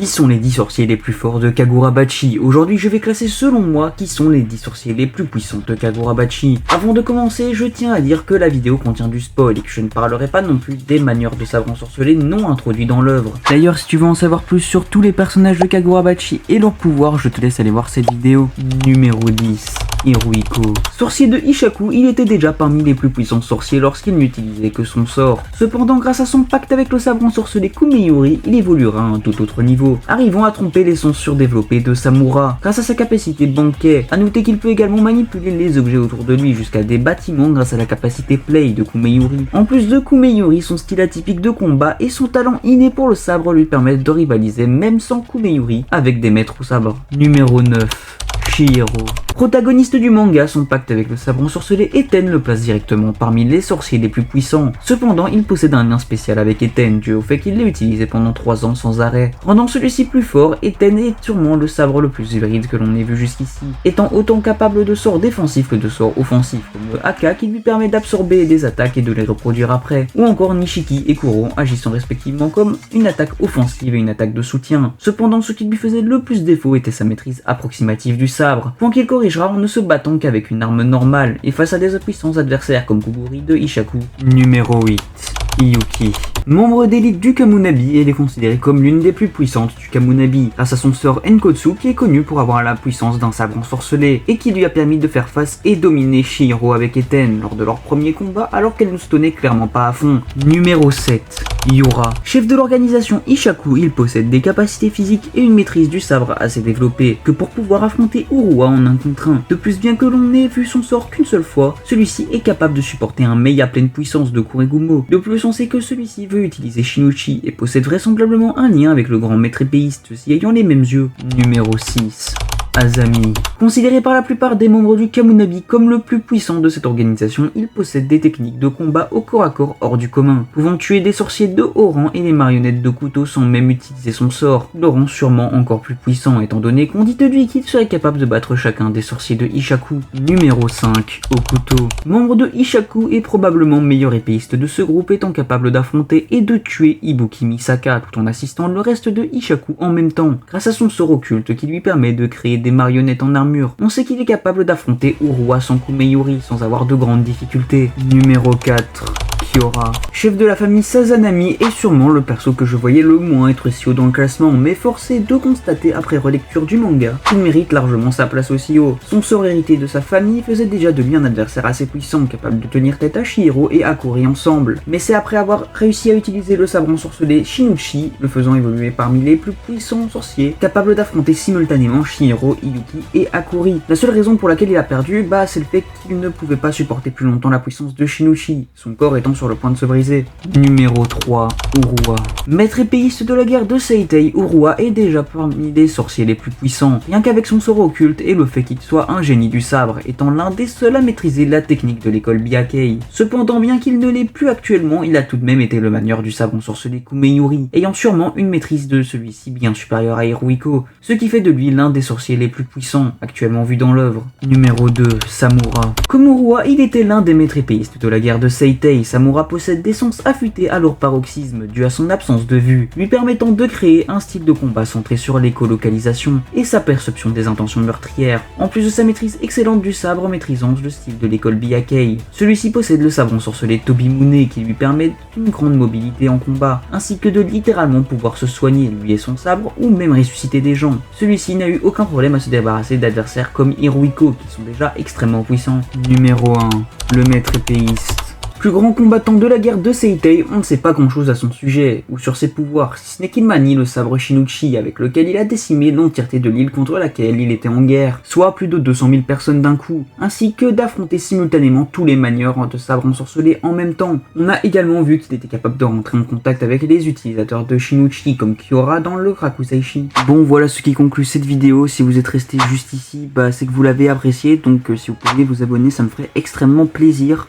Qui sont les 10 sorciers les plus forts de Kagurabachi? Aujourd'hui, je vais classer selon moi qui sont les 10 sorciers les plus puissants de Kagurabachi. Avant de commencer, je tiens à dire que la vidéo contient du spoil et que je ne parlerai pas non plus des manieurs de sabre ensorcelé non introduits dans l'œuvre. D'ailleurs, si tu veux en savoir plus sur tous les personnages de Kagurabachi et leurs pouvoirs, je te laisse aller voir cette vidéo. Numéro 10. Hiruiko. Sorcier de Ishaku, il était déjà parmi les plus puissants sorciers lorsqu'il n'utilisait que son sort. Cependant, grâce à son pacte avec le sabre ensorcelé Kumeyuri, il évoluera à un tout autre niveau, arrivant à tromper les sens surdéveloppés de Samura. Grâce à sa capacité banquet, à noter qu'il peut également manipuler les objets autour de lui jusqu'à des bâtiments grâce à la capacité play de Kumeyuri. En plus de Kumeyuri, son style atypique de combat et son talent inné pour le sabre lui permettent de rivaliser même sans Kumeyuri avec des maîtres au sabre. Numéro 9. Chihiro. Protagoniste du manga, son pacte avec le sabre ensorcelé Eten le place directement parmi les sorciers les plus puissants. Cependant, il possède un lien spécial avec Eten dû au fait qu'il l'a utilisé pendant 3 ans sans arrêt. Rendant celui-ci plus fort, Eten est sûrement le sabre le plus hybride que l'on ait vu jusqu'ici, étant autant capable de sorts défensifs que de sorts offensifs, comme le Haka qui lui permet d'absorber des attaques et de les reproduire après, ou encore Nishiki et Kuro agissant respectivement comme une attaque offensive et une attaque de soutien. Cependant, ce qui lui faisait le plus défaut était sa maîtrise approximative du sabre, point qu'il corrigera en ne se battant qu'avec une arme normale et face à des puissants adversaires comme Kuguri de Ishaku. Numéro 8. Iyuki. Membre d'élite du Kamunabi, elle est considérée comme l'une des plus puissantes du Kamunabi, grâce à son sort Enkotsu qui est connu pour avoir la puissance d'un sabre ensorcelé, et qui lui a permis de faire face et dominer Chihiro avec Eten lors de leur premier combat alors qu'elle ne se tenait clairement pas à fond. Numéro 7. Yura. Chef de l'organisation Ishaku, il possède des capacités physiques et une maîtrise du sabre assez développée que pour pouvoir affronter Urua en 1 contre 1. De plus, bien que l'on n'ait vu son sort qu'une seule fois, celui-ci est capable de supporter un mei à pleine puissance de Kuregumo. De plus, on sait que celui-ci veut utiliser Shinuchi et possède vraisemblablement un lien avec le grand maître épéiste, ceux-ci ayant les mêmes yeux. Numéro 6. Azami. Considéré par la plupart des membres du Kamunabi comme le plus puissant de cette organisation, il possède des techniques de combat au corps à corps hors du commun, pouvant tuer des sorciers de haut rang et les marionnettes de couteau sans même utiliser son sort, le rend sûrement encore plus puissant étant donné qu'on dit de lui qu'il serait capable de battre chacun des sorciers de Ishaku. Numéro 5. Okuto. Membre de Ishaku et probablement meilleur épéiste de ce groupe, étant capable d'affronter et de tuer Ibuki Misaka tout en assistant le reste de Ishaku en même temps, grâce à son sort occulte qui lui permet de créer des marionnettes en armure. On sait qu'il est capable d'affronter Urua sans Kumeyuri sans avoir de grandes difficultés. Numéro 4. Kiora. Chef de la famille Sazanami est sûrement le perso que je voyais le moins être si haut dans le classement, mais forcé de constater après relecture du manga qu'il mérite largement sa place aussi haut. Son sort hérité de sa famille faisait déjà de lui un adversaire assez puissant, capable de tenir tête à Chihiro et Akuri ensemble. Mais c'est après avoir réussi à utiliser le sabre ensorcelé Shinuchi, le faisant évoluer parmi les plus puissants sorciers, capable d'affronter simultanément Chihiro, Iyuki et Akuri. La seule raison pour laquelle il a perdu, c'est le fait qu'il ne pouvait pas supporter plus longtemps la puissance de Shinuchi, son corps étant sur le point de se briser. Numéro 3. Urua. Maître épéiste de la guerre de Seitei, Urua est déjà parmi les sorciers les plus puissants, rien qu'avec son sort occulte et le fait qu'il soit un génie du sabre, étant l'un des seuls à maîtriser la technique de l'école Byakkei. Cependant, bien qu'il ne l'ait plus actuellement, il a tout de même été le manieur du sabre ensorcelé Kumeyuri, ayant sûrement une maîtrise de celui-ci bien supérieure à Hiruiko, ce qui fait de lui l'un des sorciers les plus puissants actuellement vus dans l'œuvre. Numéro 2. Samura. Comme Urua, il était l'un des maîtres épéistes de la guerre de Seitei. Samura possède des sens affûtés à leur paroxysme dû à son absence de vue, lui permettant de créer un style de combat centré sur l'écolocalisation et sa perception des intentions meurtrières, en plus de sa maîtrise excellente du sabre maîtrisant le style de l'école Byakkei. Celui-ci possède le sabre ensorcelé Tobimune qui lui permet une grande mobilité en combat, ainsi que de littéralement pouvoir se soigner lui et son sabre ou même ressusciter des gens. Celui-ci n'a eu aucun problème à se débarrasser d'adversaires comme Hiruiko qui sont déjà extrêmement puissants. Numéro 1. Le maître épéiste. Plus grand combattant de la guerre de Seitei, on ne sait pas grand chose à son sujet, ou sur ses pouvoirs, si ce n'est qu'il manie le sabre Shinuchi avec lequel il a décimé l'entièreté de l'île contre laquelle il était en guerre, soit plus de 200 000 personnes d'un coup, ainsi que d'affronter simultanément tous les manieurs de sabre ensorcelé en même temps. On a également vu qu'il était capable de rentrer en contact avec les utilisateurs de Shinuchi comme Kiora dans le Rakusaishi. Bon, voilà ce qui conclut cette vidéo. Si vous êtes resté juste ici, c'est que vous l'avez apprécié, donc si vous pouviez vous abonner, ça me ferait extrêmement plaisir.